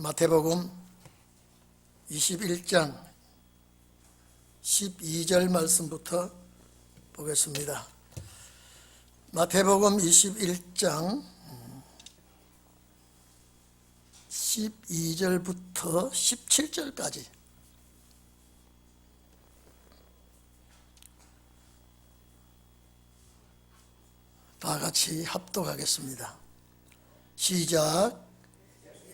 마태복음 21장 12절 말씀부터 보겠습니다. 마태복음 21장 12절부터 17절까지 다 같이 합독하겠습니다. 시작.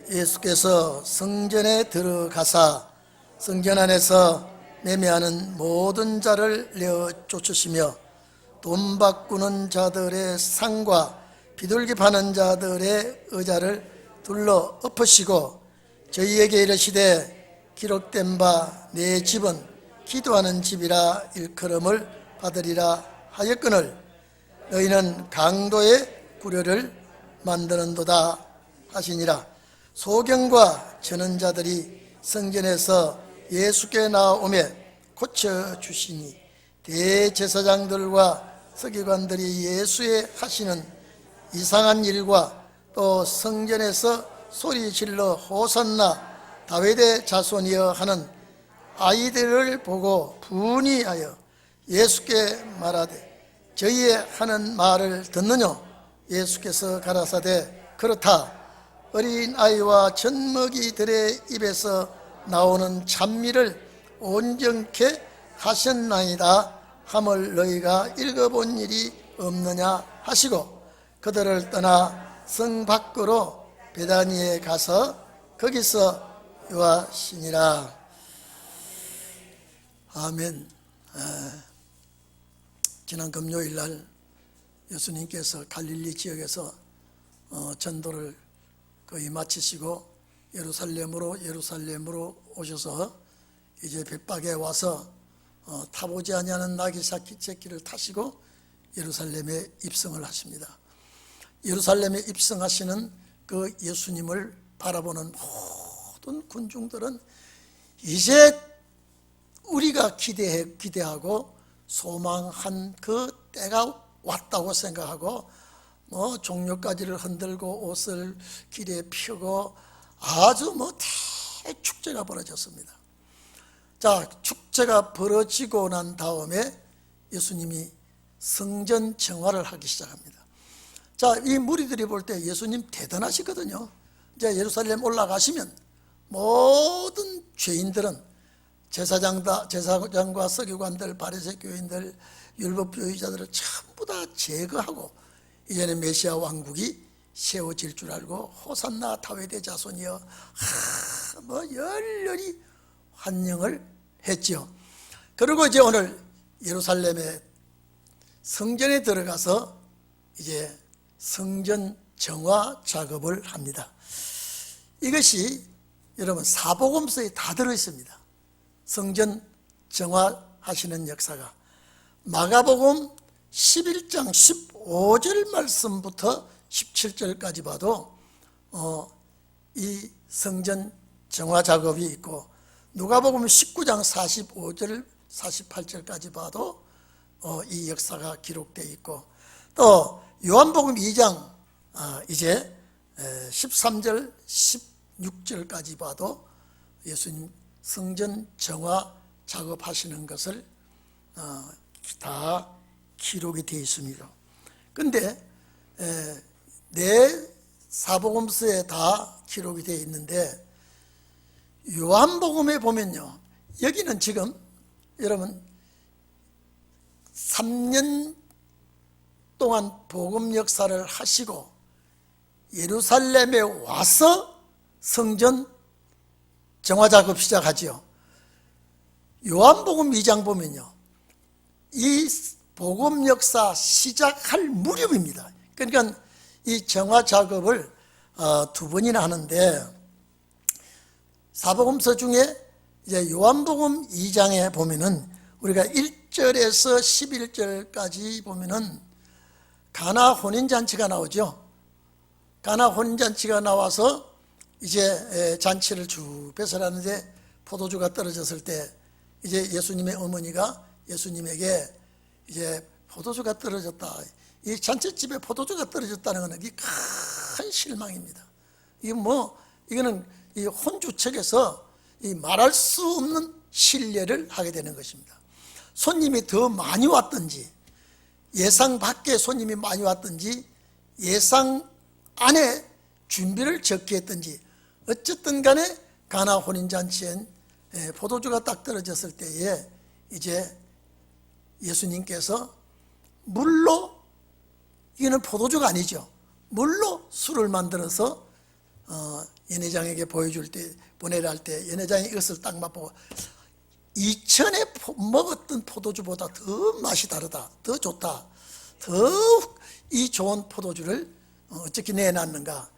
예수께서 성전에 들어가사 성전 안에서 매매하는 모든 자를 내어 쫓으시며 돈 바꾸는 자들의 상과 비둘기 파는 자들의 의자를 둘러 엎으시고 저희에게 이르시되 기록된 바 내 집은 기도하는 집이라 일컬음을 받으리라 하였거늘 너희는 강도의 구려를 만드는도다 하시니라. 소경과 전언자들이 성전에서 예수께 나오매 고쳐주시니 대제사장들과 서기관들이 예수의 하시는 이상한 일과 또 성전에서 소리질러 호산나 다윗의 자손이여 하는 아이들을 보고 분이하여 예수께 말하되 저희의 하는 말을 듣느냐? 예수께서 가라사대 그렇다. 어린아이와 젖먹이들의 입에서 나오는 찬미를 온전케 하셨나이다 함을 너희가 읽어본 일이 없느냐 하시고 그들을 떠나 성 밖으로 베다니에 가서 거기서 유하시니라. 아멘. 지난 금요일날 예수님께서 갈릴리 지역에서 전도를 거의 마치시고 예루살렘으로 오셔서 이제 벳박에 와서 타보지 아니하는 나귀 새끼를 타시고 예루살렘에 입성을 하십니다. 예루살렘에 입성하시는 그 예수님을 바라보는 모든 군중들은 이제 우리가 기대하고 소망한 그 때가 왔다고 생각하고 종려가지를 흔들고 옷을 길에 펴고 아주 대축제가 벌어졌습니다. 자, 축제가 벌어지고 난 다음에 예수님이 성전 정화를 하기 시작합니다. 자, 이 무리들이 볼 때 예수님 대단하시거든요. 이제 예루살렘 올라가시면 모든 죄인들은 제사장과 서기관들, 바리새 교인들, 율법주의자들을 전부 다 제거하고 이제는 메시아 왕국이 세워질 줄 알고 호산나 다윗의 자손이여 열렬히 환영을 했지요. 그리고 이제 오늘 예루살렘의 성전에 들어가서 이제 성전 정화 작업을 합니다. 이것이 여러분 사복음서에 다 들어있습니다. 성전 정화하시는 역사가 마가복음 11장 15절 말씀부터 17절까지 봐도 이 성전 정화 작업이 있고 누가복음 19장 45절 48절까지 봐도 이 역사가 기록되어 있고 또 요한복음 2장 이제 13절 16절까지 봐도 예수님 성전 정화 작업하시는 것을 다 기록이 되어 있습니다. 근데 내 사복음서에 다 기록이 되어 있는데 요한복음에 보면요, 여기는 지금 여러분 3년 동안 복음 역사를 하시고 예루살렘에 와서 성전 정화 작업 시작하지요. 요한복음 2장 보면요, 이 복음 역사 시작할 무렵입니다. 그러니까 이 정화 작업을 두 번이나 하는데 사복음서 중에 이제 요한복음 2장에 보면은 우리가 1절에서 11절까지 보면은 가나 혼인잔치가 나오죠. 가나 혼인잔치가 나와서 이제 잔치를 쭉 배설하는데 포도주가 떨어졌을 때 이제 예수님의 어머니가 예수님에게 이제 포도주가 떨어졌다. 이 잔치집에 포도주가 떨어졌다는 것은 큰 실망입니다. 이거는 이 혼주 측에서 이 말할 수 없는 신뢰를 하게 되는 것입니다. 손님이 더 많이 왔든지 예상 밖에 손님이 많이 왔든지 예상 안에 준비를 적게 했든지 어쨌든 간에 가나 혼인잔치엔 포도주가 딱 떨어졌을 때에 이제 예수님께서 물로, 이거는 포도주가 아니죠, 물로 술을 만들어서 연회장에게 보내려 할 때 연회장이 이것을 딱 맛보고 이전에 먹었던 포도주보다 더 맛이 다르다, 더 좋다, 더욱 이 좋은 포도주를 어떻게 내놨는가.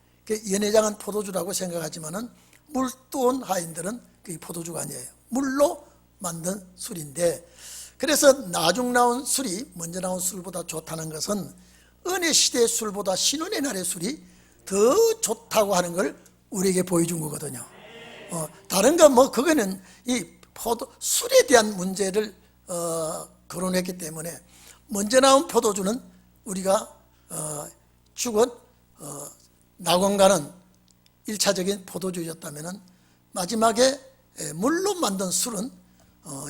연회장은 포도주라고 생각하지만은 물두온 하인들은 그게 포도주가 아니에요. 물로 만든 술인데, 그래서 나중 나온 술이 먼저 나온 술보다 좋다는 것은 은혜 시대의 술보다 신혼의 날의 술이 더 좋다고 하는 걸 우리에게 보여준 거거든요. 다른 건 뭐 그거는 이 술에 대한 문제를 거론했기 때문에 먼저 나온 포도주는 우리가 죽은 낙원가는 1차적인 포도주였다면 마지막에 물로 만든 술은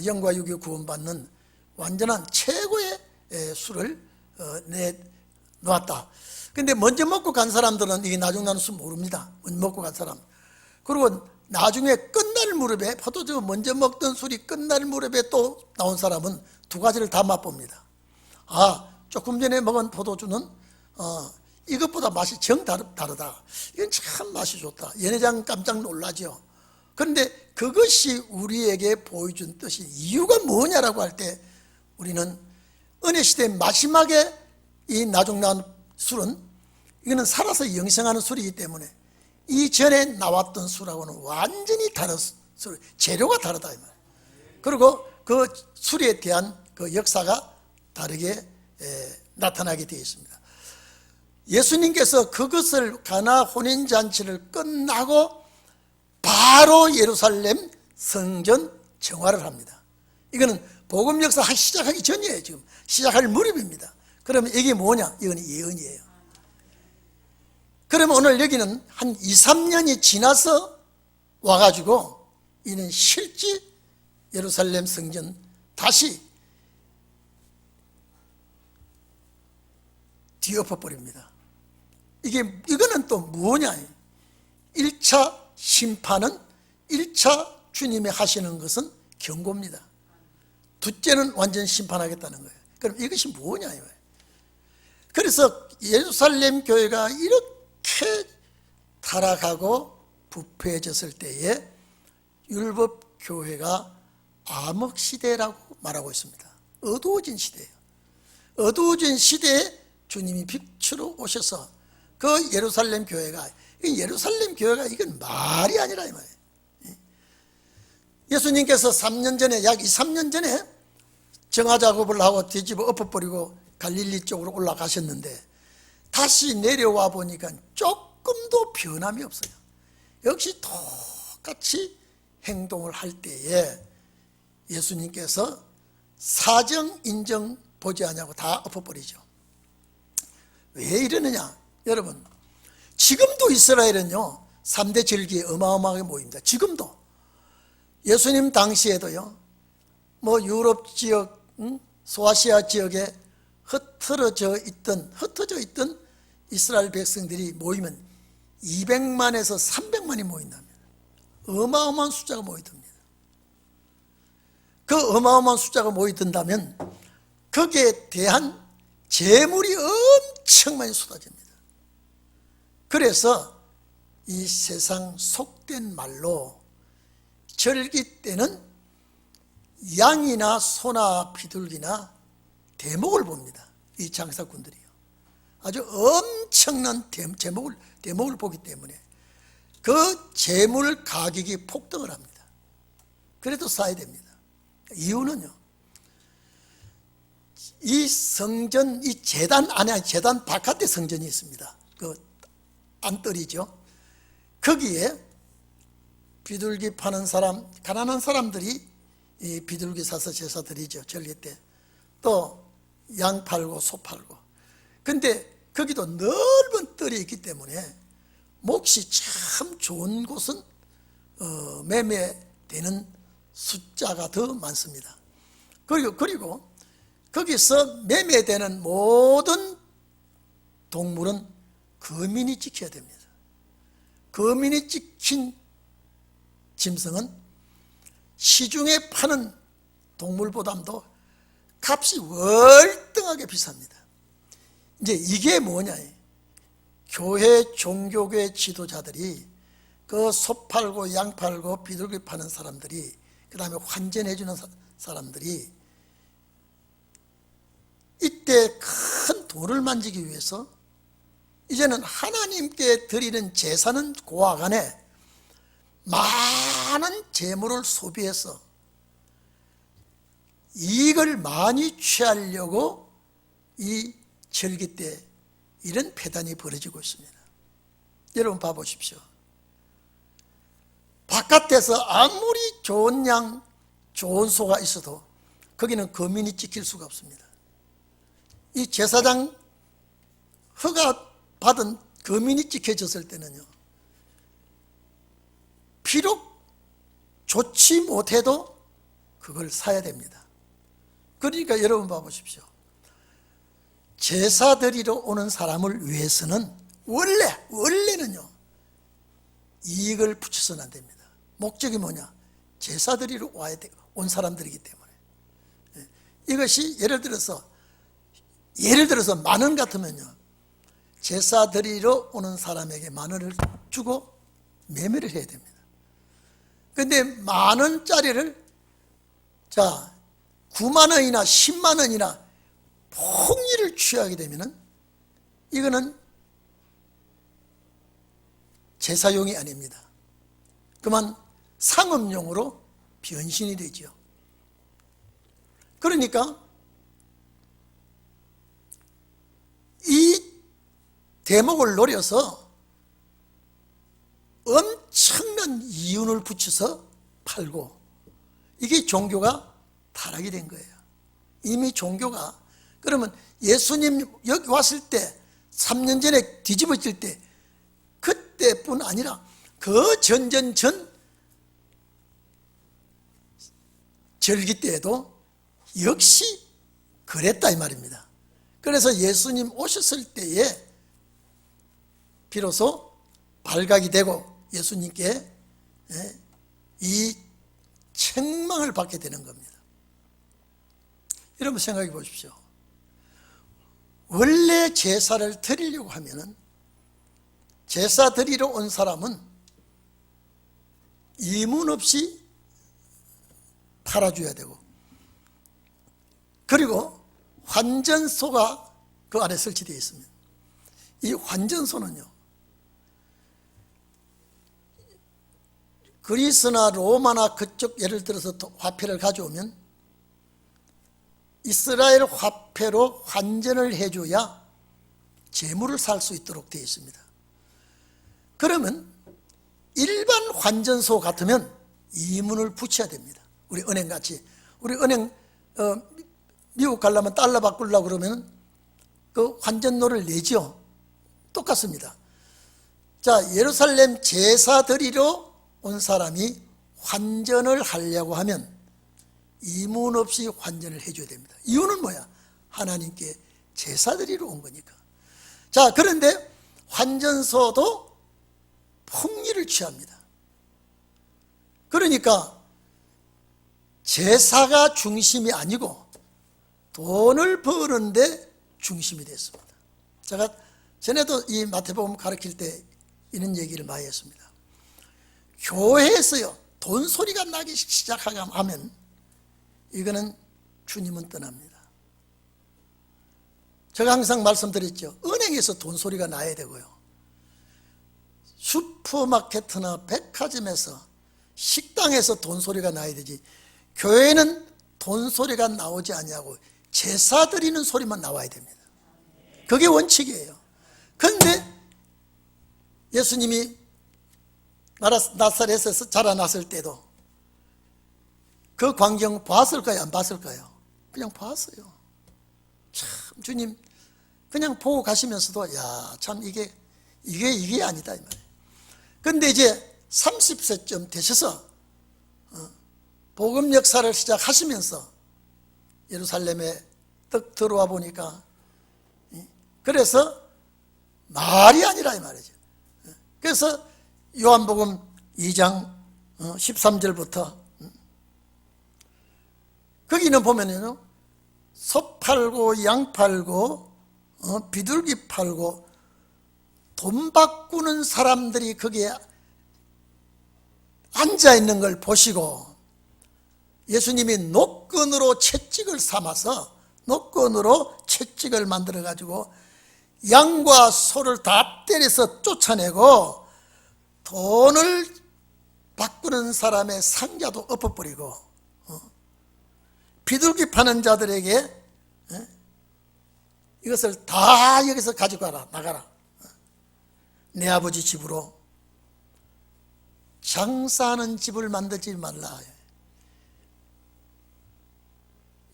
영과 육이 구원받는 완전한 최고의 술을 내놓았다. 근데 먼저 먹고 간 사람들은 이게 나중 나는 술 모릅니다. 먼저 먹고 간 사람. 그리고 나중에 끝날 무렵에 포도주 먼저 먹던 술이 끝날 무렵에 또 나온 사람은 두 가지를 다 맛봅니다. 조금 전에 먹은 포도주는 이것보다 맛이 다르다. 이건 참 맛이 좋다. 연회장 깜짝 놀라죠. 그런데 그것이 우리에게 보여준 뜻이 이유가 뭐냐라고 할 때 우리는 은혜시대 마지막에 이 나중 나온 술은 이거는 살아서 영생하는 술이기 때문에 이전에 나왔던 술하고는 완전히 다른 술, 재료가 다르다 이 말이에요. 그리고 그 술에 대한 그 역사가 다르게 나타나게 되어 있습니다. 예수님께서 그것을 가나 혼인잔치를 끝나고 바로 예루살렘 성전 정화를 합니다. 이거는 복음 역사 시작하기 전이에요. 지금 시작할 무렵입니다. 그러면 이게 뭐냐? 이건 예언이에요. 그러면 오늘 여기는 한 2, 3년이 지나서 와가지고 이는 실제 예루살렘 성전 다시 뒤엎어버립니다. 이거는 또 뭐냐? 1차 심판은 1차 주님이 하시는 것은 경고입니다. 둘째는 완전 심판하겠다는 거예요. 그럼 이것이 뭐냐? 그래서 예루살렘 교회가 이렇게 타락하고 부패해졌을 때에 율법 교회가 암흑시대라고 말하고 있습니다. 어두워진 시대예요. 어두워진 시대에 주님이 빛으로 오셔서 그 예루살렘 교회가 이건 말이 아니라 이 말이에요. 예수님께서 3년 전에 약 2, 3년 전에 정화 작업을 하고 뒤집어 엎어버리고 갈릴리 쪽으로 올라가셨는데 다시 내려와 보니까 조금도 변함이 없어요. 역시 똑같이 행동을 할 때에 예수님께서 사정 인정 보지 않냐고 다 엎어버리죠. 왜 이러느냐? 여러분, 지금도 이스라엘은요 3대 절기에 어마어마하게 모입니다. 지금도. 예수님 당시에도요 뭐 유럽 지역, 소아시아 지역에 흩어져 있던 이스라엘 백성들이 모이면 200만에서 300만이 모인답니다. 어마어마한 숫자가 모이듭니다. 그 어마어마한 숫자가 모이든다면 거기에 대한 재물이 엄청 많이 쏟아집니다. 그래서 이 세상 속된 말로 절기 때는 양이나 소나 비둘기나 대목을 봅니다. 이 장사꾼들이요. 아주 엄청난 대목을 보기 때문에 그 재물 가격이 폭등을 합니다. 그래도 사야 됩니다. 이유는요, 이 성전, 이 제단 안에, 제단 바깥에 성전이 있습니다. 그 안뜰이죠. 거기에 비둘기 파는 사람, 가난한 사람들이 이 비둘기 사서 제사 드리죠. 절기 때. 또 양 팔고 소 팔고. 근데 거기도 넓은 뜰이 있기 때문에 몫이 참 좋은 곳은 매매되는 숫자가 더 많습니다. 그리고 거기서 매매되는 모든 동물은 거민이 지켜야 됩니다. 거민이 지킨 짐승은 시중에 파는 동물보다도 값이 월등하게 비쌉니다. 이제 이게 뭐냐? 교회 종교계 지도자들이 그 소 팔고 양 팔고 비둘기 파는 사람들이, 그 다음에 환전해 주는 사람들이 이때 큰 돈을 만지기 위해서 이제는 하나님께 드리는 제사는 고아간에 많은 재물을 소비해서 이익을 많이 취하려고 이 절기 때 이런 폐단이 벌어지고 있습니다. 여러분 봐보십시오. 바깥에서 아무리 좋은 양, 좋은 소가 있어도 거기는 거민이 지킬 수가 없습니다. 이 제사장 허가 받은 거민이 지켜졌을 때는요, 비록 좋지 못해도 그걸 사야 됩니다. 그러니까 여러분 봐보십시오. 제사 드리러 오는 사람을 위해서는 원래는요, 이익을 붙여서는 안 됩니다. 목적이 뭐냐? 제사 드리러 온 사람들이기 때문에. 이것이 예를 들어서 10,000원 같으면요, 제사 드리러 오는 사람에게 10,000원을 주고 매매를 해야 됩니다. 근데 10,000원짜리를 90,000원이나 100,000원이나 폭리를 취하게 되면은 이거는 제사용이 아닙니다. 그만 상업용으로 변신이 되죠. 그러니까 이 대목을 노려서 엄청난 이윤을 붙여서 팔고, 이게 종교가 타락이 된 거예요. 이미 종교가, 그러면 예수님 여기 왔을 때 3년 전에 뒤집어질 때 그때뿐 아니라 그 전 절기 때에도 역시 그랬다 이 말입니다. 그래서 예수님 오셨을 때에 비로소 발각이 되고 예수님께 이 책망을 받게 되는 겁니다. 여러분 생각해 보십시오. 원래 제사를 드리려고 하면은, 제사 드리러 온 사람은 이문 없이 팔아줘야 되고, 그리고 환전소가 그 안에 설치되어 있습니다. 이 환전소는요, 그리스나 로마나 그쪽 예를 들어서 화폐를 가져오면 이스라엘 화폐로 환전을 해줘야 재물을 살 수 있도록 되어 있습니다. 그러면 일반 환전소 같으면 이문을 붙여야 됩니다. 우리 은행같이, 우리 은행 미국 가려면 달러 바꾸려고 그러면 그 환전료를 내죠. 똑같습니다. 자, 예루살렘 제사 드리러 온 사람이 환전을 하려고 하면 이문 없이 환전을 해줘야 됩니다. 이유는 뭐야? 하나님께 제사 드리러 온 거니까. 자, 그런데 환전소도 폭리를 취합니다. 그러니까 제사가 중심이 아니고 돈을 버는데 중심이 됐습니다. 제가 전에도 이 마태복음 가르칠 때 이런 얘기를 많이 했습니다. 교회에서요, 돈 소리가 나기 시작하면 이거는 주님은 떠납니다. 제가 항상 말씀드렸죠. 은행에서 돈 소리가 나야 되고요, 슈퍼마켓이나 백화점에서, 식당에서 돈 소리가 나야 되지, 교회는 돈 소리가 나오지 않냐고 제사 드리는 소리만 나와야 됩니다. 그게 원칙이에요. 그런데 예수님이 나사렛에서 자라났을 때도 그 광경 봤을까요? 안 봤을까요? 그냥 봤어요. 참, 주님 그냥 보고 가시면서도 야, 참 이게 아니다 이 말이에요. 그런데 이제 30세쯤 되셔서 복음 역사를 시작하시면서 예루살렘에 떡 들어와 보니까, 그래서 말이 아니라 이 말이죠. 그래서 요한복음 2장 13절부터 거기는 보면요, 소 팔고 양 팔고 비둘기 팔고 돈 바꾸는 사람들이 거기에 앉아있는 걸 보시고 예수님이 노끈으로 채찍을 삼아서 노끈으로 채찍을 만들어 가지고 양과 소를 다 때려서 쫓아내고 돈을 바꾸는 사람의 상자도 엎어버리고 비둘기 파는 자들에게 이것을 다 여기서 가지고 가라, 나가라. 내 아버지 집으로 장사하는 집을 만들지 말라.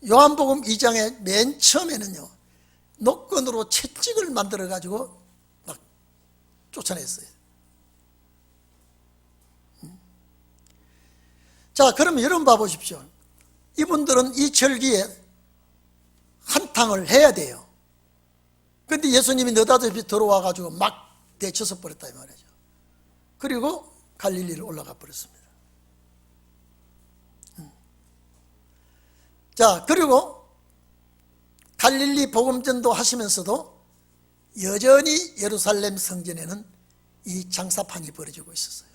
요한복음 2장의 맨 처음에는요, 노끈으로 채찍을 만들어 가지고 막 쫓아냈어요. 자, 그러면 여러분 봐보십시오. 이분들은 이 절기에 한탕을 해야 돼요. 그런데 예수님이 느닷없이 들어와 가지고 막 대쳐서 버렸다 이 말이죠. 그리고 갈릴리를 올라가 버렸습니다. 자, 그리고 갈릴리 복음전도 하시면서도 여전히 예루살렘 성전에는 이 장사판이 벌어지고 있었어요.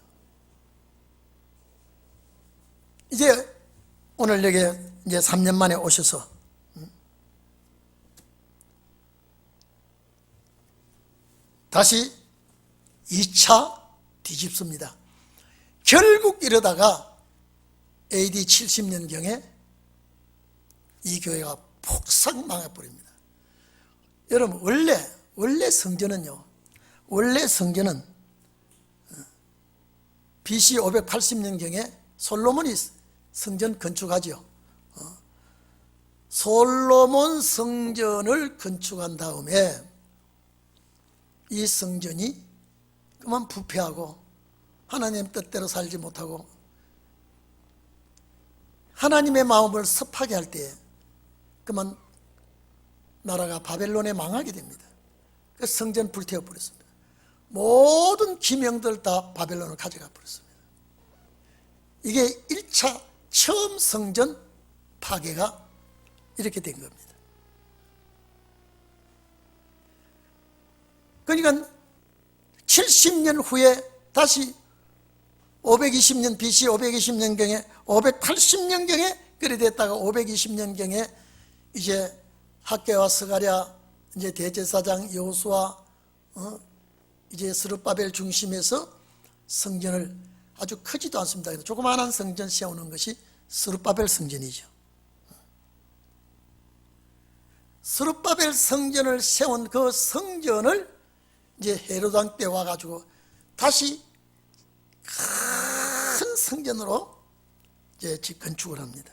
이제 오늘 여기 이제 3년 만에 오셔서 다시 2차 뒤집습니다. 결국 이러다가 AD 70년경에 이 교회가 폭삭 망해버립니다. 여러분, 원래 성전은요, 원래 성전은 BC 580년경에 솔로몬이 성전 건축하죠. 솔로몬 성전을 건축한 다음에 이 성전이 그만 부패하고 하나님 뜻대로 살지 못하고 하나님의 마음을 섭하게 할 때 그만 나라가 바벨론에 망하게 됩니다. 그래서 성전 불태워 버렸습니다. 모든 기명들 다 바벨론을 가져가 버렸습니다. 이게 1차 처음 성전 파괴가 이렇게 된 겁니다. 그러니까 70년 후에 다시 520년 BC 520년경에 580년경에 그래 됐다가 520년경에 이제 학개와 스가랴 이제 대제사장 여호수아 이제 스룹바벨 중심에서 성전을 아주 크지도 않습니다. 조그마한 성전 세우는 것이 스룹바벨 성전이죠. 스룹바벨 성전을 세운 그 성전을 이제 헤로드 왕 때 와가지고 다시 큰 성전으로 이제 건축을 합니다.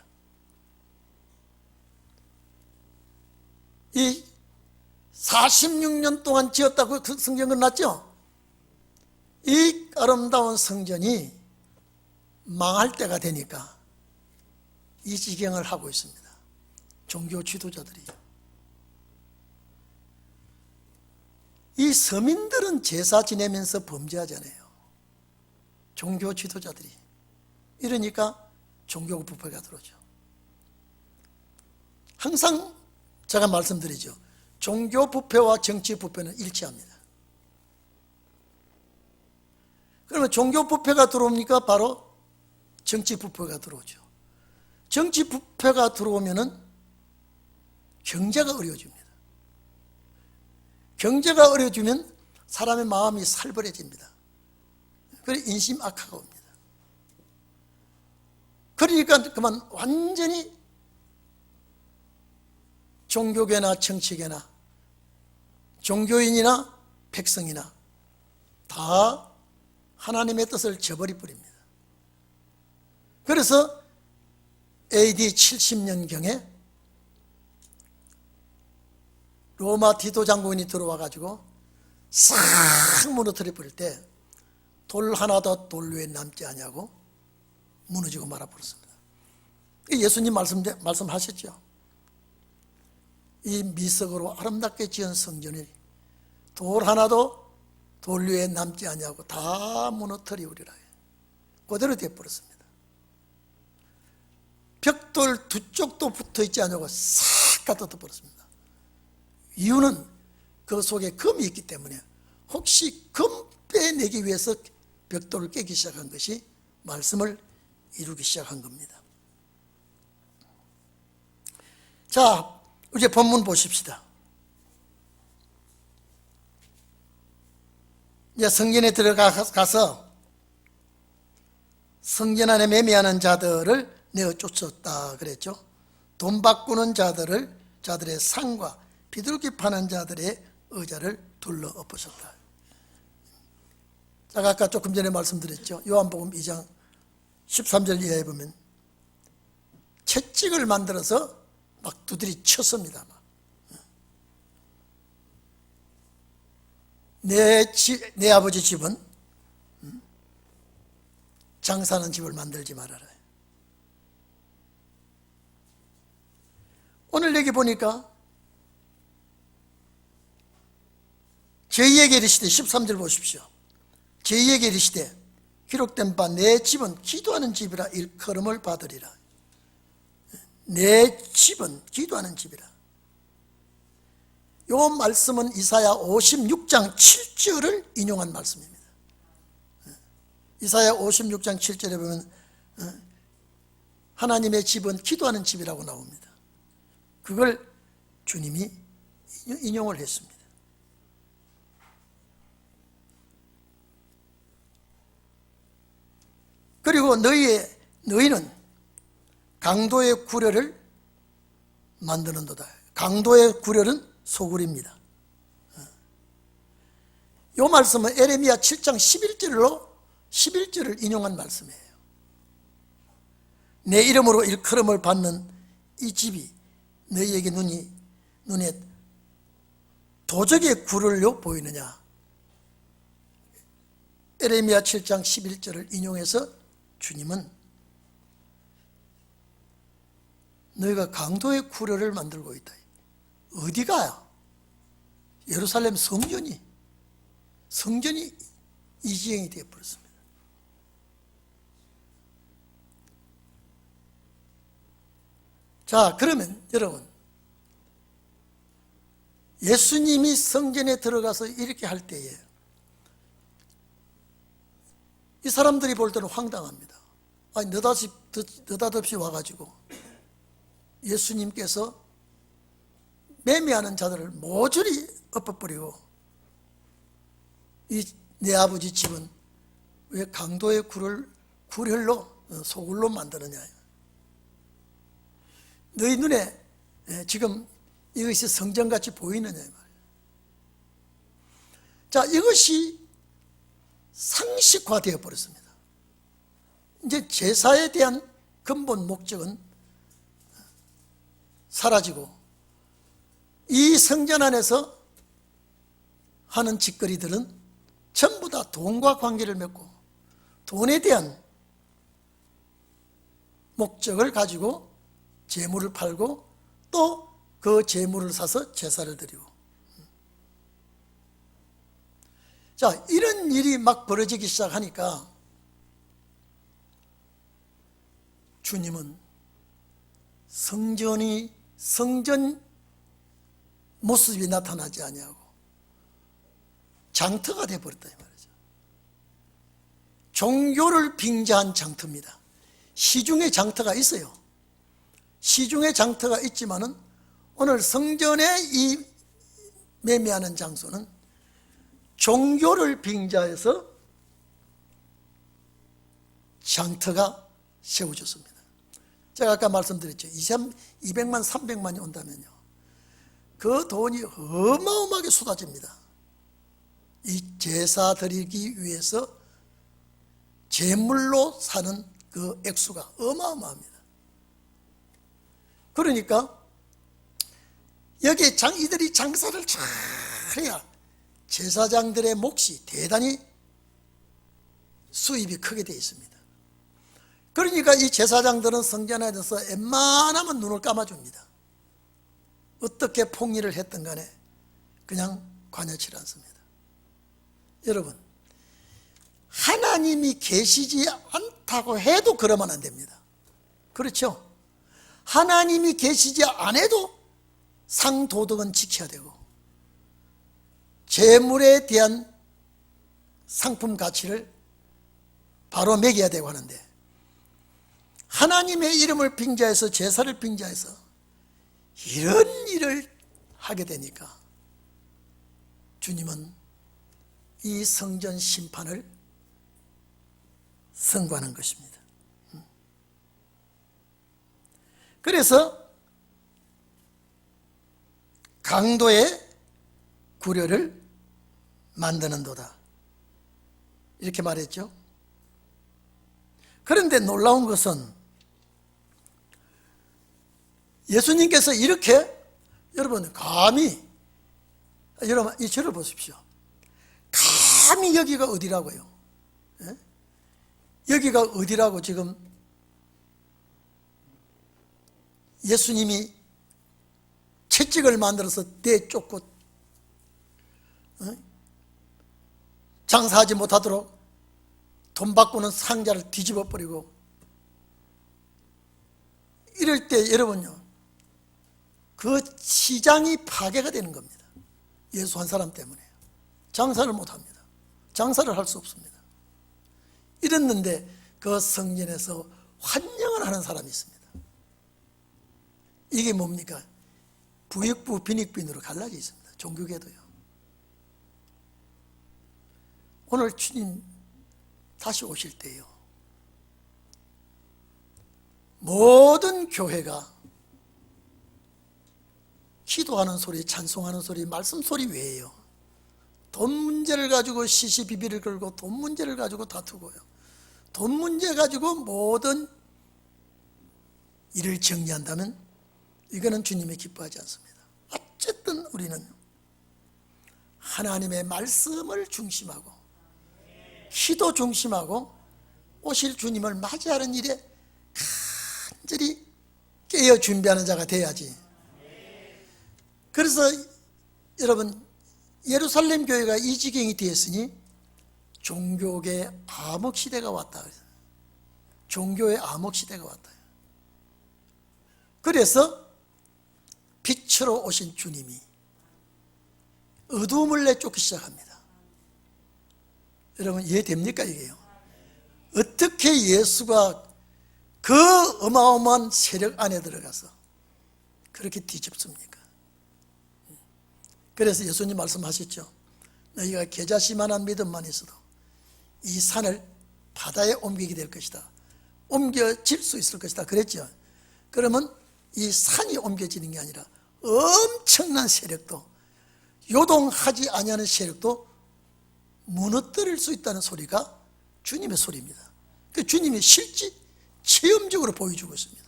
이 46년 동안 지었다고 그 성전 끝났죠? 이 아름다운 성전이 망할 때가 되니까 이 지경을 하고 있습니다. 종교 지도자들이. 이 서민들은 제사 지내면서 범죄하잖아요. 종교 지도자들이. 이러니까 종교 부패가 들어오죠. 항상 제가 말씀드리죠. 종교 부패와 정치 부패는 일치합니다. 그러면 종교 부패가 들어오니까 바로 정치 부패가 들어오죠. 정치 부패가 들어오면은 경제가 어려워집니다. 경제가 어려워지면 사람의 마음이 살벌해집니다. 그래서 인심 악화가 옵니다. 그러니까 그만 완전히 종교계나 정치계나 종교인이나 백성이나 다 하나님의 뜻을 저버리 버립니다. 그래서 AD 70년경에 로마 디도 장군이 들어와 가지고 싹 무너뜨려 버릴 때 돌 하나도 돌 위에 남지 아니하고 무너지고 말아버렸습니다. 예수님 말씀하셨죠. 이 미석으로 아름답게 지은 성전이 돌 하나도 돌 위에 남지 아니하고 다 무너뜨리우리라. 그대로 되어버렸습니다. 벽돌 두 쪽도 붙어있지 않냐고 싹 갖다 덮어버렸습니다. 이유는 그 속에 금이 있기 때문에 혹시 금 빼내기 위해서 벽돌을 깨기 시작한 것이 말씀을 이루기 시작한 겁니다. 자, 이제 본문 보십시다. 이제 성전에 들어가서 성전 안에 매매하는 자들을 내어 쫓았다 그랬죠. 돈 바꾸는 자들의 상과 비둘기 파는 자들의 의자를 둘러 엎으셨다. 제가 아까 조금 전에 말씀드렸죠. 요한복음 2장 13절 이하에 보면 채찍을 만들어서 막 두드리 쳤습니다. 내 아버지 집은 장사하는 집을 만들지 말아라. 오늘 여기 보니까 저희에게 이르시되 13절 보십시오. 저희에게 이르시되 기록된 바 내 집은 기도하는 집이라 일컬음을 받으리라. 내 집은 기도하는 집이라. 이 말씀은 이사야 56장 7절을 인용한 말씀입니다. 이사야 56장 7절에 보면 하나님의 집은 기도하는 집이라고 나옵니다. 그걸 주님이 인용을 했습니다. 그리고 너희는 강도의 구려를 만드는도다. 강도의 구려는 소굴입니다. 이 말씀은 에레미야 7장 11절을 인용한 말씀이에요. 내 이름으로 일컬음을 받는 이 집이 너희에게 눈에 도적의 굴을요 보이느냐. 에레미야 7장 11절을 인용해서 주님은 너희가 강도의 구려를 만들고 있다. 어디가요? 예루살렘 성전이 이지행이 되어버렸습니다. 자, 그러면 여러분, 예수님이 성전에 들어가서 이렇게 할 때에 이 사람들이 볼 때는 황당합니다. 아니, 느닷없이 와가지고 예수님께서 매매하는 자들을 모조리 엎어버리고 이 내 아버지 집은 왜 강도의 굴혈로 소굴로 만드느냐. 너희 눈에 지금 이것이 성전같이 보이느냐 말이에요. 자, 이것이 상식화되어 버렸습니다. 이제 제사에 대한 근본 목적은 사라지고 이 성전 안에서 하는 짓거리들은 전부 다 돈과 관계를 맺고 돈에 대한 목적을 가지고 재물을 팔고 또 그 재물을 사서 제사를 드리고, 자, 이런 일이 막 벌어지기 시작하니까 주님은 성전 모습이 나타나지 아니하고 장터가 되어버렸다 이 말이죠. 종교를 빙자한 장터입니다. 시중에 장터가 있어요. 시중에 장터가 있지만은 오늘 성전에 이 매매하는 장소는 종교를 빙자해서 장터가 세워졌습니다. 제가 아까 말씀드렸죠. 200만 300만이 온다면요, 그 돈이 어마어마하게 쏟아집니다. 이 제사 드리기 위해서 제물로 사는 그 액수가 어마어마합니다. 그러니까 여기에 이들이 장사를 잘해야 제사장들의 몫이 대단히 수입이 크게 되어 있습니다. 그러니까 이 제사장들은 성전 안에서 웬만하면 눈을 감아줍니다. 어떻게 폭리를 했든 간에 그냥 관여치 않습니다. 여러분, 하나님이 계시지 않다고 해도 그러면 안 됩니다. 그렇죠? 하나님이 계시지 않아도 상도덕은 지켜야 되고 재물에 대한 상품 가치를 바로 매겨야 되고 하는데, 하나님의 이름을 빙자해서 제사를 빙자해서 이런 일을 하게 되니까 주님은 이 성전 심판을 선고하는 것입니다. 그래서 강도의 구려를 만드는도다 이렇게 말했죠. 그런데 놀라운 것은 예수님께서 이렇게, 여러분 감히, 여러분 이 저를 보십시오. 감히 여기가 어디라고요? 예? 여기가 어디라고 지금 예수님이 채찍을 만들어서 내쫓고 장사하지 못하도록 돈 바꾸는 상자를 뒤집어 버리고 이럴 때 여러분요, 그 시장이 파괴가 되는 겁니다. 예수 한 사람 때문에 장사를 못합니다. 장사를 할 수 없습니다. 이랬는데 그 성전에서 환영을 하는 사람이 있습니다. 이게 뭡니까? 부익부 빈익빈으로 갈라져 있습니다. 종교계도요. 오늘 주님 다시 오실 때요, 모든 교회가 기도하는 소리, 찬송하는 소리, 말씀 소리 외에요, 돈 문제를 가지고 시시비비를 걸고 돈 문제를 가지고 다투고요, 돈 문제 가지고 모든 일을 정리한다면 이거는 주님이 기뻐하지 않습니다. 어쨌든 우리는 하나님의 말씀을 중심하고 기도 중심하고 오실 주님을 맞이하는 일에 간절히 깨어 준비하는 자가 돼야지. 그래서 여러분, 예루살렘 교회가 이 지경이 되었으니 종교계 암흑시대가 왔다. 종교의 암흑시대가 왔다. 그래서 빛으로 오신 주님이 어두움을 내쫓기 시작합니다. 여러분 이해됩니까 이게요? 어떻게 예수가 그 어마어마한 세력 안에 들어가서 그렇게 뒤집습니까? 그래서 예수님 말씀하셨죠. 너희가 겨자씨만한 믿음만 있어도 이 산을 바다에 옮기게 될 것이다. 옮겨질 수 있을 것이다 그랬죠. 그러면 이 산이 옮겨지는 게 아니라 엄청난 세력도, 요동하지 아니하는 세력도 무너뜨릴 수 있다는 소리가 주님의 소리입니다. 그 주님이 실제 체험적으로 보여주고 있습니다.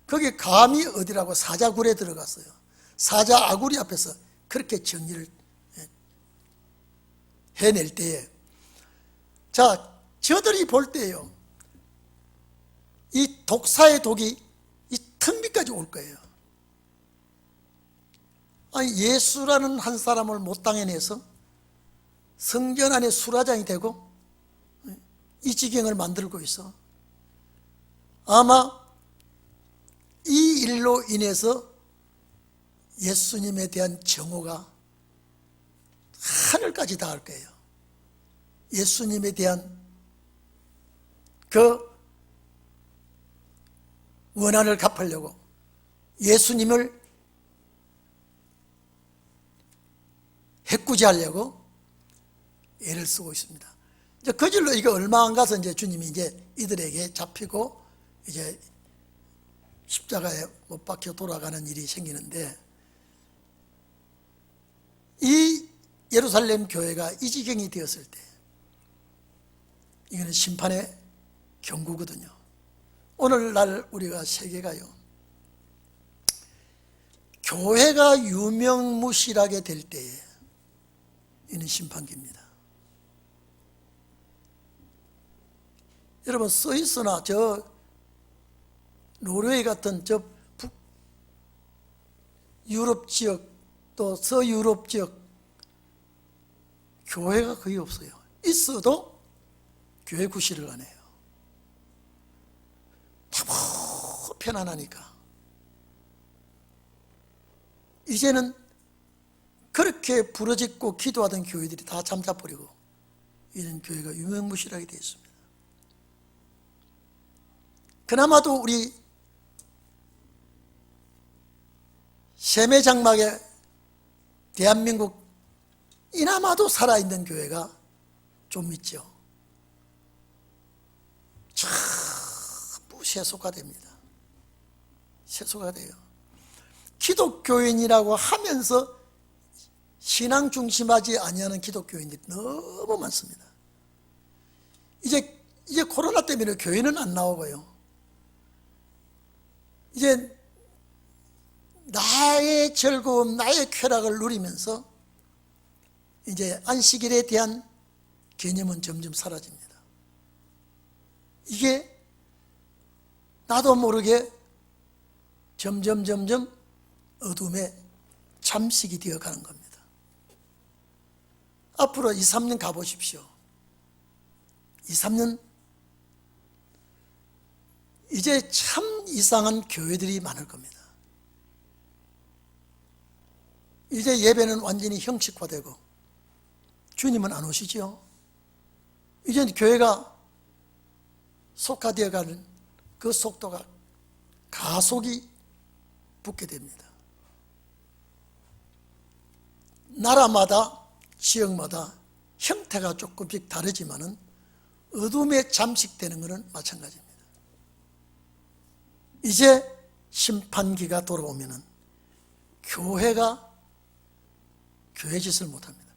거기 감히 어디라고 사자굴에 들어갔어요. 사자 아구리 앞에서 그렇게 정리를 해낼 때에, 자, 저들이 볼 때요, 이 독사의 독이 이 턱 밑까지 올 거예요. 아니, 예수라는 한 사람을 못 당해내서 성전 안에 수라장이 되고 이 지경을 만들고 있어. 아마 이 일로 인해서 예수님에 대한 정오가 하늘까지 닿을 거예요. 예수님에 대한 그 원한을 갚으려고 예수님을 해꾸지하려고 애를 쓰고 있습니다. 이제 그 줄로 이게 얼마 안 가서 이제 주님이 이제 이들에게 잡히고 이제 십자가에 못 박혀 돌아가는 일이 생기는데, 이 예루살렘 교회가 이 지경이 되었을 때 이거는 심판의 경고거든요. 오늘날 우리가 세계가요, 교회가 유명무실하게 될 때에 이는 심판기입니다. 여러분 스위스나 저 노르웨이 같은 저 유럽 지역 또 서유럽 지역 교회가 거의 없어요. 있어도 교회 구실을 안 해요. 너무 편안하니까. 이제는 그렇게 부러짓고 기도하던 교회들이 다 잠자버리고 이런 교회가 유명무실하게 되어 있습니다. 그나마도 우리 세매장막에 대한민국 이나마도 살아있는 교회가 좀 있죠. 전부 세소가 됩니다. 세소가 돼요. 기독교인이라고 하면서 신앙 중심하지 아니하는 기독교인들이 너무 많습니다. 이제 코로나 때문에 교회는 안 나오고요. 이제 나의 즐거움, 나의 쾌락을 누리면서 이제 안식일에 대한 개념은 점점 사라집니다. 이게 나도 모르게 점점 어둠에 잠식이 되어가는 겁니다. 앞으로 2, 3년 가보십시오. 2, 3년 이제 참 이상한 교회들이 많을 겁니다. 이제 예배는 완전히 형식화되고 주님은 안 오시죠. 이제 교회가 속화되어가는 그 속도가 가속이 붙게 됩니다. 나라마다 지역마다 형태가 조금씩 다르지만은 어둠에 잠식되는 것은 마찬가지입니다. 이제 심판기가 돌아오면은 교회가 교회 짓을 못합니다.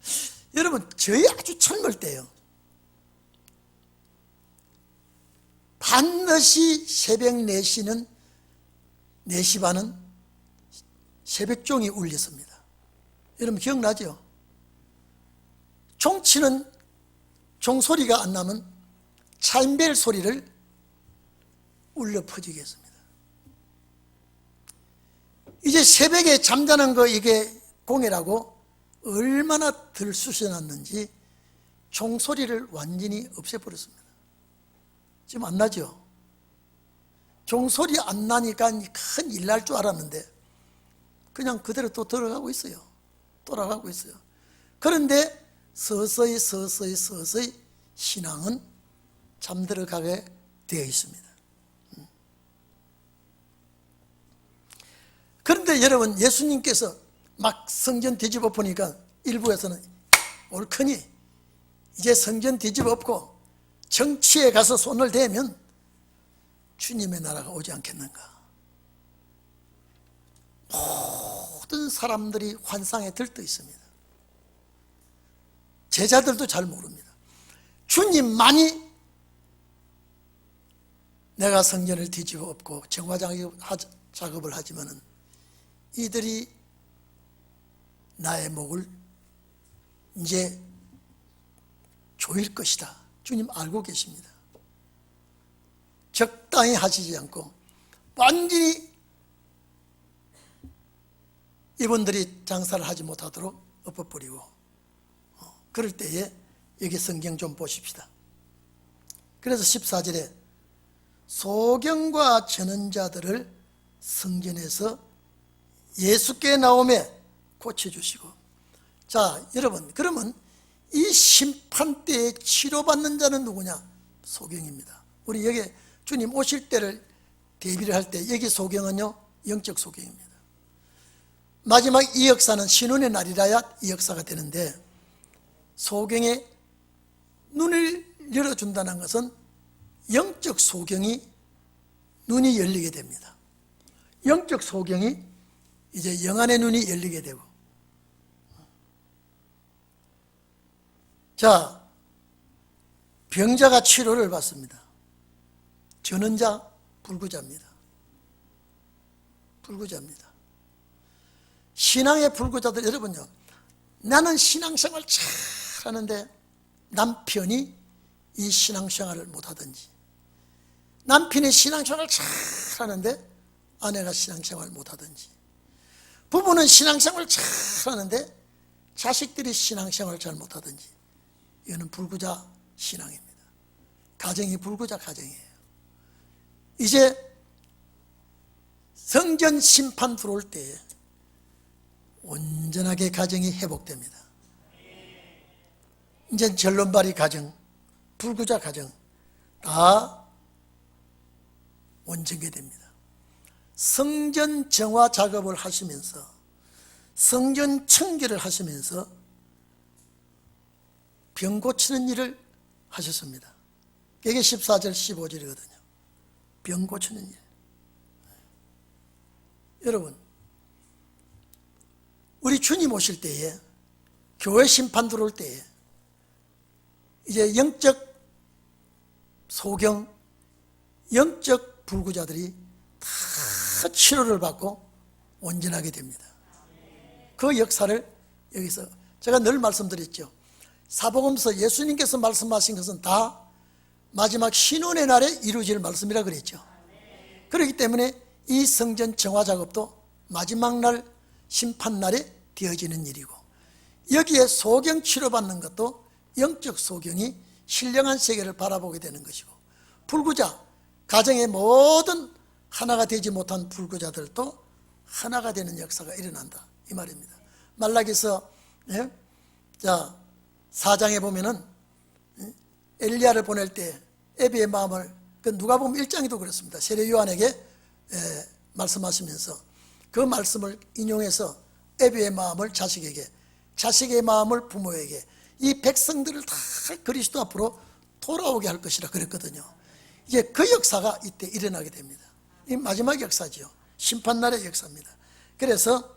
여러분, 저희 아주 젊을 때요, 반드시 새벽 4시는 4시 반은 새벽종이 울렸습니다. 여러분 기억나죠? 종치는 종소리가 안 나면 차인벨 소리를 울려 퍼지게 했습니다. 이제 새벽에 잠자는 거 이게 공해라고 얼마나 들쑤셔놨는지 종소리를 완전히 없애버렸습니다. 지금 안 나죠? 종소리 안 나니까 큰 일 날 줄 알았는데 그냥 그대로 또 돌아가고 있어요. 그런데 서서히 신앙은 잠들어가게 되어 있습니다. 그런데 여러분, 예수님께서 막 성전 뒤집어 보니까 일부에서는 옳거니 이제 성전 뒤집어 엎고 정치에 가서 손을 대면 주님의 나라가 오지 않겠는가. 모든 사람들이 환상에 들떠 있습니다. 제자들도 잘 모릅니다. 주님만이 내가 성전을 뒤집어 엎고 정화 작업을 하지만은 이들이 나의 목을 이제 조일 것이다. 주님 알고 계십니다. 적당히 하시지 않고 완전히 이분들이 장사를 하지 못하도록 엎어버리고, 그럴 때에 여기 성경 좀 보십시다. 그래서 14절에 소경과 전언자들을 성전에서 예수께 나오매 고쳐주시고. 자, 여러분, 그러면 이 심판 때에 치료받는 자는 누구냐? 소경입니다. 우리 여기 주님 오실 때를 대비를 할 때 여기 소경은요, 영적 소경입니다. 마지막 이 역사는 신혼의 날이라야 이 역사가 되는데, 소경의 눈을 열어준다는 것은 영적 소경이 눈이 열리게 됩니다. 영적 소경이 이제 영안의 눈이 열리게 되고. 자, 병자가 치료를 받습니다. 전언자 불구자입니다. 신앙의 불구자들, 여러분요, 나는 신앙생활 잘 하는데 남편이 이 신앙생활을 못하든지 남편이 신앙생활을 잘 하는데 아내가 신앙생활을 못하든지, 부부는 신앙생활을 잘 하는데 자식들이 신앙생활을 잘 못하든지, 이거는 불구자 신앙입니다. 가정이 불구자 가정이에요. 이제 성전 심판 들어올 때에 온전하게 가정이 회복됩니다. 이제 절론발이 가정, 불구자 가정 다 온전하게 됩니다. 성전 정화 작업을 하시면서, 성전 청결을 하시면서 병 고치는 일을 하셨습니다. 이게 14절 15절이거든요. 병 고치는 일. 여러분, 우리 주님 오실 때에, 교회 심판 들어올 때에 이제 영적 소경, 영적 불구자들이 다 치료를 받고 온전하게 됩니다. 그 역사를 여기서 제가 늘 말씀드렸죠. 사복음서 예수님께서 말씀하신 것은 다 마지막 신혼의 날에 이루어질 말씀이라 그랬죠. 그렇기 때문에 이 성전 정화 작업도 마지막 날 심판 날에 되어지는 일이고, 여기에 소경 치료받는 것도 영적 소경이 신령한 세계를 바라보게 되는 것이고, 불구자, 가정의 모든 하나가 되지 못한 불구자들도 하나가 되는 역사가 일어난다, 이 말입니다. 말라기서 4장에 보면은 엘리야를 보낼 때 에비의 마음을, 누가복음 1장에도 그렇습니다. 세례 요한에게 말씀하시면서 그 말씀을 인용해서 에비의 마음을 자식에게, 자식의 마음을 부모에게, 이 백성들을 다 그리스도 앞으로 돌아오게 할 것이라 그랬거든요. 이게 그 역사가 이때 일어나게 됩니다. 이 마지막 역사지요. 심판날의 역사입니다. 그래서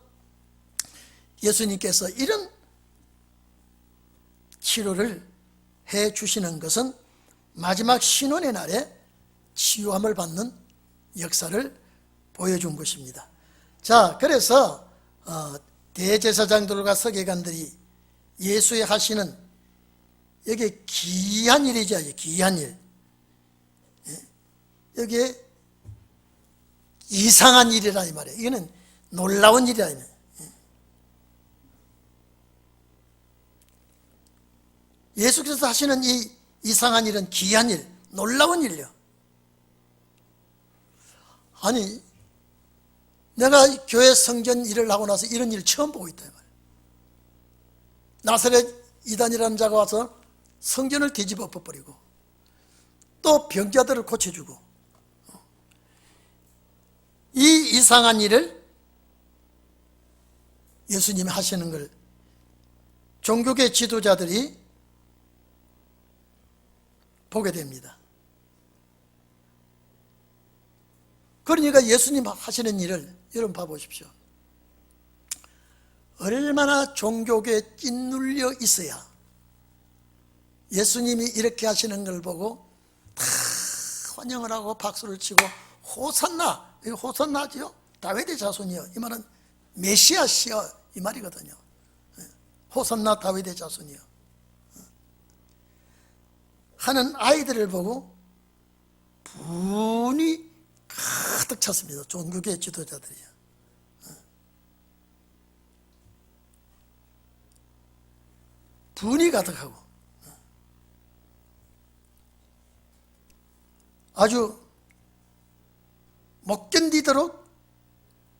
예수님께서 이런 치료를 해 주시는 것은 마지막 신혼의 날에 치유함을 받는 역사를 보여준 것입니다. 자, 그래서 대제사장들과 서기관들이 예수의 하시는, 여기에 기이한 일이죠. 기이한 일. 여기에 이상한 일이라 이 말이에요. 이거는 놀라운 일이라 이 말이에요. 예수께서 하시는 이 이상한 일은 기이한 일, 놀라운 일이요. 아니, 내가 교회 성전 일을 하고 나서 이런 일 처음 보고 있다 이 말이에요. 나사렛 이단이라는 자가 와서 성전을 뒤집어 엎어버리고 또 병자들을 고쳐주고, 이 이상한 일을 예수님이 하시는 걸 종교계 지도자들이 보게 됩니다. 그러니까 예수님 하시는 일을 여러분 봐보십시오. 얼마나 종교계에 찐눌려 있어야 예수님이 이렇게 하시는 걸 보고 다 환영을 하고 박수를 치고 호산나, 이거 호산나지요? 다윗의 자손이요. 이 말은 메시아시여 이 말이거든요. 호산나 다윗의 자손이요 하는 아이들을 보고 분이 가득 찼습니다. 종교계 지도자들이요. 분이 가득하고 아주 못 견디도록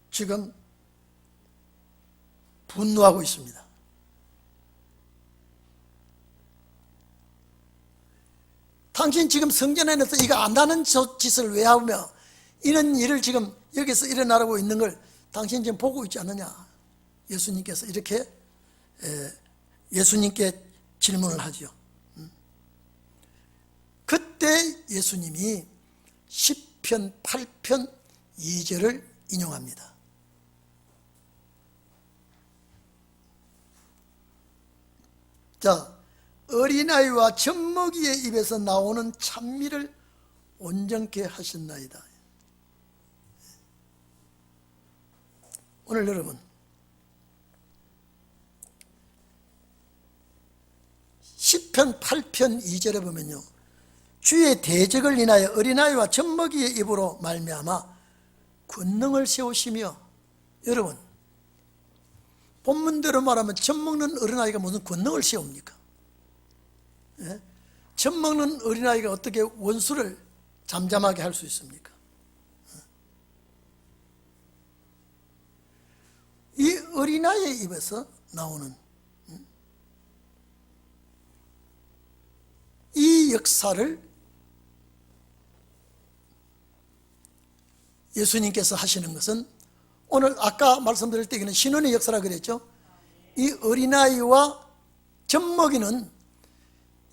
지금 분노하고 있습니다. 당신 지금 성전에 내서 이거 안 하는 짓을 왜 하며 이런 일을 지금 여기서 일어나고 있는 걸 당신 지금 보고 있지 않느냐. 예수님께서 이렇게 예수님께 질문을 하죠. 그때 예수님이 시편 8편 2절을 인용합니다. 자, 어린아이와 젖먹이의 입에서 나오는 찬미를 온전케 하셨나이다. 오늘 여러분, 시편 8편 2절에 보면요, 주의 대적을 인하여 어린아이와 젖먹이의 입으로 말미암아 권능을 세우시며. 여러분, 본문대로 말하면 젖먹는 어린아이가 무슨 권능을 세웁니까? 예? 젖먹는 어린아이가 어떻게 원수를 잠잠하게 할 수 있습니까? 이 어린아이의 입에서 나오는 이 역사를 예수님께서 하시는 것은, 오늘 아까 말씀드릴 때 이거는 신원의 역사라 그랬죠. 이 어린아이와 젖먹이는,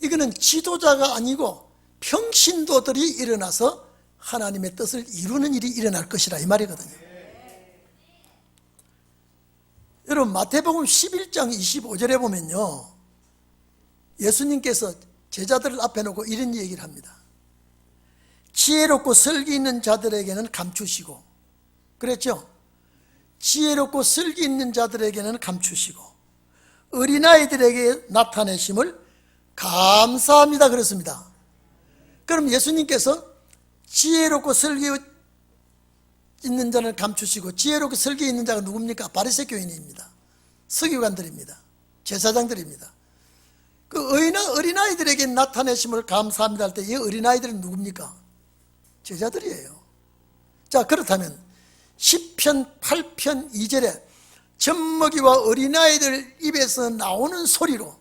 이거는 지도자가 아니고 평신도들이 일어나서 하나님의 뜻을 이루는 일이 일어날 것이라, 이 말이거든요. 여러분, 마태복음 11장 25절에 보면요, 예수님께서 제자들을 앞에 놓고 이런 얘기를 합니다. 지혜롭고 설기 있는 자들에게는 감추시고, 그랬죠? 지혜롭고 설기 있는 자들에게는 감추시고 어린아이들에게 나타내심을 감사합니다 그랬습니다. 그럼 예수님께서 지혜롭고 설기 있는 자는 감추시고, 지혜롭고 설기 있는 자가 누굽니까? 바리새 교인입니다. 서기관들입니다. 제사장들입니다. 그 어린아이들에게 나타내심을 감사합니다 할 때 이 어린아이들은 누굽니까? 제자들이에요. 자, 그렇다면 시편 8편 2절에 젖먹이와 어린아이들 입에서 나오는 소리로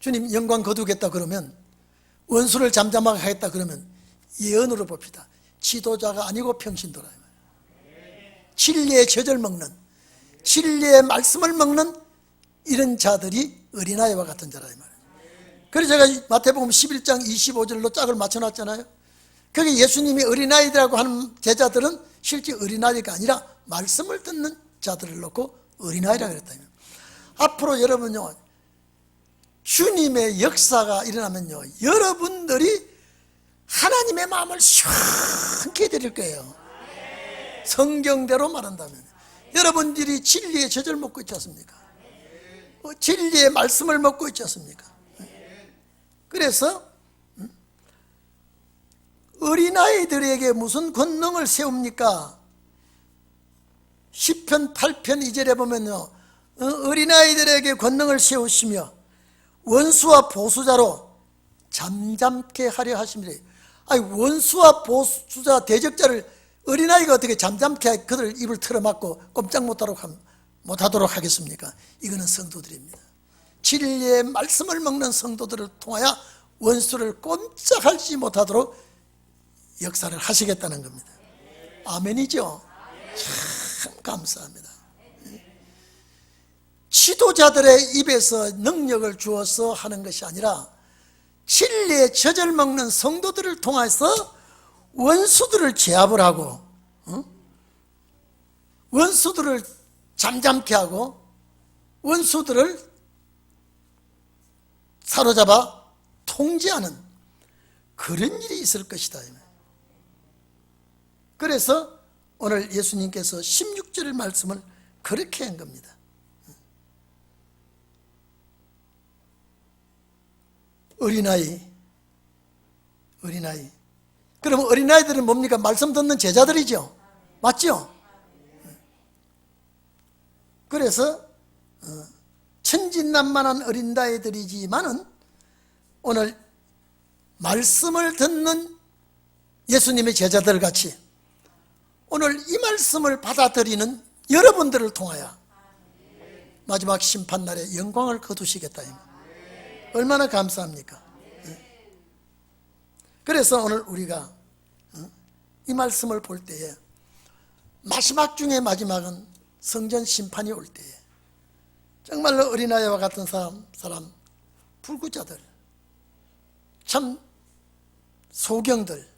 주님 영광 거두겠다 그러면, 원수를 잠잠하게 하겠다 그러면, 예언으로 봅시다. 지도자가 아니고 평신도라. 진리의 젖을 먹는, 진리의 말씀을 먹는 이런 자들이 어린아이와 같은 자라, 이 말이에요. 그래서 제가 마태복음 11장 25절로 짝을 맞춰놨잖아요. 거기 예수님이 어린아이들하고 하는 제자들은 실제 어린아이가 아니라 말씀을 듣는 자들을 놓고 어린아이라고 그랬다. 앞으로 여러분요, 주님의 역사가 일어나면요, 여러분들이 하나님의 마음을 시원케 해드릴 거예요. 성경대로 말한다면 여러분들이 진리의 젖을 먹고 있지 않습니까? 진리의 말씀을 먹고 있지 않습니까? 그래서 어린아이들에게 무슨 권능을 세웁니까? 시편 8편 2절에 보면요, 어린아이들에게 권능을 세우시며 원수와 보수자로 잠잠케 하려 하심이래. 아니, 원수와 보수자 대적자를 어린아이가 어떻게 잠잠케 그들 입을 틀어막고 꼼짝 못하도록 하겠습니까? 이거는 성도들입니다. 진리의 말씀을 먹는 성도들을 통하여 원수를 꼼짝하지 못하도록 역사를 하시겠다는 겁니다. 아멘이죠? 참 감사합니다. 지도자들의 입에서 능력을 주어서 하는 것이 아니라 진리의 젖을 먹는 성도들을 통해서 원수들을 제압을 하고, 원수들을 잠잠케 하고 원수들을 사로잡아 통제하는 그런 일이 있을 것이다. 그래서 오늘 예수님께서 16절 말씀을 그렇게 한 겁니다. 어린아이. 그러면 어린아이들은 뭡니까? 말씀 듣는 제자들이죠. 맞죠? 그래서 천진난만한 어린아이들이지만은 오늘 말씀을 듣는 예수님의 제자들 같이 오늘 이 말씀을 받아들이는 여러분들을 통하여 마지막 심판날에 영광을 거두시겠다. 얼마나 감사합니까? 그래서 오늘 우리가 이 말씀을 볼 때에 마지막 중에 마지막은 성전 심판이 올 때에 정말로 어린아이와 같은 사람 불구자들, 참 소경들,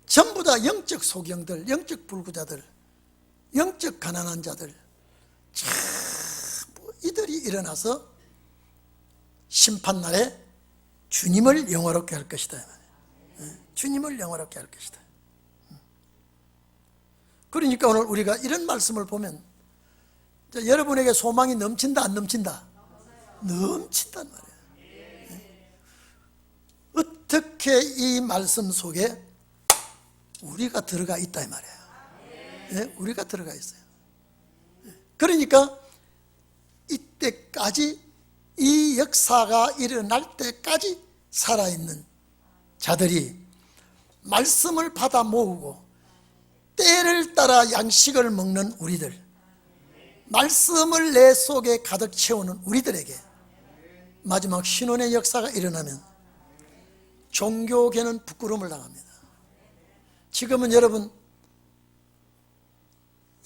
전부 다 영적 소경들, 영적 불구자들, 영적 가난한 자들, 참 이들이 일어나서 심판날에 주님을 영화롭게 할 것이다. 주님을 영화롭게 할 것이다. 그러니까 오늘 우리가 이런 말씀을 보면 여러분에게 소망이 넘친다 안 넘친다? 넘친단 말이에요. 특히 이 말씀 속에 우리가 들어가 있다 이 말이에요. 네, 우리가 들어가 있어요. 그러니까 이때까지 이 역사가 일어날 때까지 살아있는 자들이 말씀을 받아 모으고 때를 따라 양식을 먹는 우리들, 말씀을 내 속에 가득 채우는 우리들에게 마지막 신혼의 역사가 일어나면 종교계는 부끄러움을 당합니다. 지금은 여러분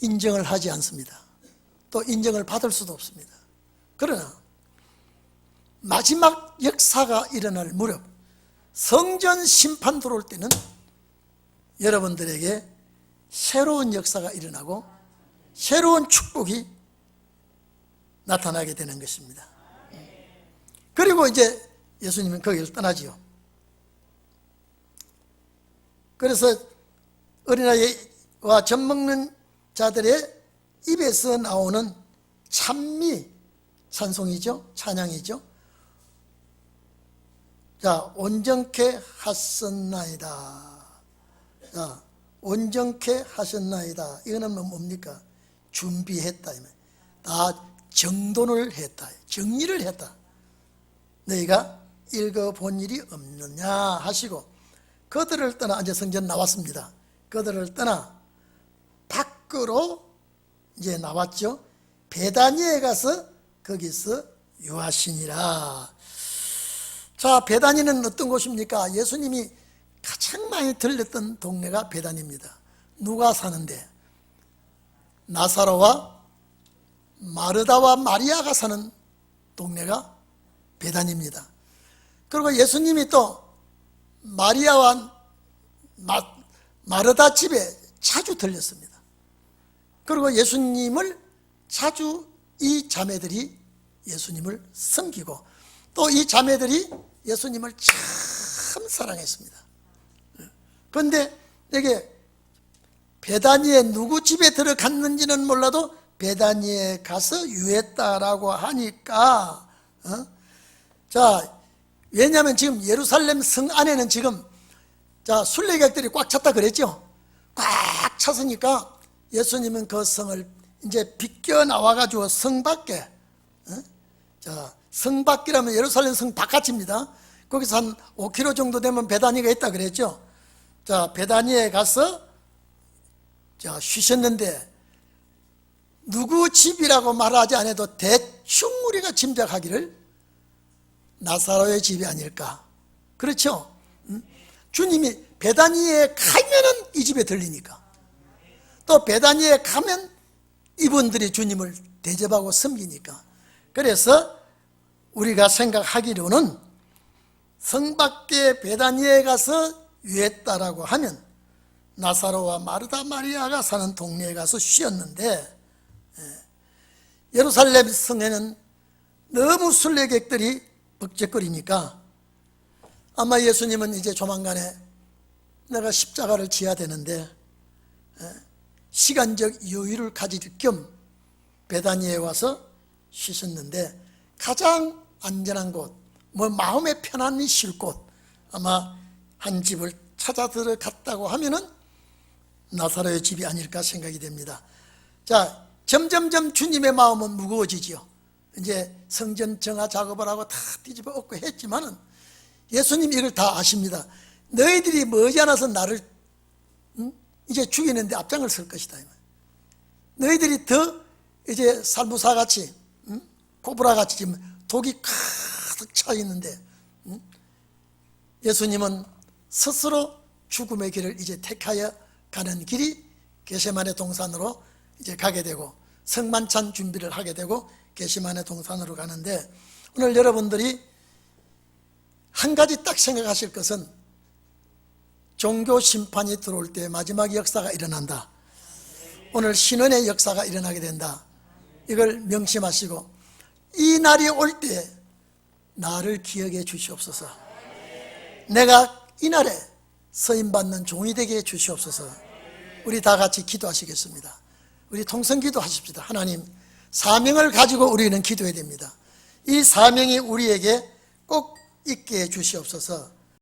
인정을 하지 않습니다. 또 인정을 받을 수도 없습니다. 그러나 마지막 역사가 일어날 무렵 성전 심판 들어올 때는 여러분들에게 새로운 역사가 일어나고 새로운 축복이 나타나게 되는 것입니다. 그리고 이제 예수님은 거기를 떠나지요. 그래서 어린아이와 젖 먹는 자들의 입에서 나오는 찬미, 찬송이죠, 찬양이죠. 자, 온전케 하셨나이다. 자, 온전케 하셨나이다. 이거는 뭡니까? 준비했다. 다 정돈을 했다. 정리를 했다. 너희가 읽어본 일이 없느냐 하시고 그들을 떠나, 이제 성전 나왔습니다. 그들을 떠나 밖으로 이제 나왔죠. 베다니에 가서 거기서 유하시니라. 자, 베다니는 어떤 곳입니까? 예수님이 가장 많이 들렸던 동네가 베다니입니다. 누가 사는데? 나사로와 마르다와 마리아가 사는 동네가 베다니입니다. 그리고 예수님이 또 마리아와 마르다 집에 자주 들렸습니다. 그리고 예수님을 자주 이 자매들이 예수님을 섬기고 또 이 자매들이 예수님을 참 사랑했습니다. 그런데 이게 베다니에 누구 집에 들어갔는지는 몰라도 베다니에 가서 유했다라고 하니까 자, 왜냐하면 지금 예루살렘 성 안에는 지금 자 순례객들이 꽉 찼다 그랬죠. 꽉 찼으니까 예수님은 그 성을 이제 비껴 나와가지고 성 밖에 자, 성 밖이라면 예루살렘 성 바깥입니다. 거기서 한 5km 정도 되면 베다니가 있다 그랬죠. 자, 베다니에 가서 자 쉬셨는데 누구 집이라고 말하지 않아도 대충 우리가 짐작하기를 나사로의 집이 아닐까. 그렇죠? 주님이 베다니에 가면은 이 집에 들리니까. 또 베다니에 가면 이분들이 주님을 대접하고 섬기니까. 그래서 우리가 생각하기로는 성 밖에 베다니에 가서 유했다라고 하면 나사로와 마르다 마리아가 사는 동네에 가서 쉬었는데 예루살렘 성에는 너무 순례객들이 벅적거리니까 아마 예수님은 이제 조만간에 내가 십자가를 지어야 되는데 시간적 여유를 가질 겸 베다니에 와서 쉬셨는데 가장 안전한 곳, 뭐 마음의 편안히 쉴 곳 아마 한 집을 찾아 들어갔다고 하면은 나사로의 집이 아닐까 생각이 됩니다. 자, 점점점 주님의 마음은 무거워지지요. 이제 성전 정화 작업을 하고 다 뒤집어 엎고 했지만은 예수님이 이걸 다 아십니다. 너희들이 머지않아서 나를 이제 죽이는데 앞장을 설 것이다. 너희들이 더 이제 살무사같이 코브라같이 지금 독이 가득 차 있는데 예수님은 스스로 죽음의 길을 이제 택하여 가는 길이 게세마네 동산으로 이제 가게 되고 성만찬 준비를 하게 되고 게세마네 동산으로 가는데 오늘 여러분들이 한 가지 딱 생각하실 것은 종교 심판이 들어올 때 마지막 역사가 일어난다. 오늘 신원의 역사가 일어나게 된다. 이걸 명심하시고 이 날이 올 때 나를 기억해 주시옵소서. 내가 이 날에 서임받는 종이 되게 해 주시옵소서. 우리 다 같이 기도하시겠습니다. 우리 통성기도 하십시다. 하나님, 사명을 가지고 우리는 기도해야 됩니다. 이 사명이 우리에게 꼭 있게 해 주시옵소서.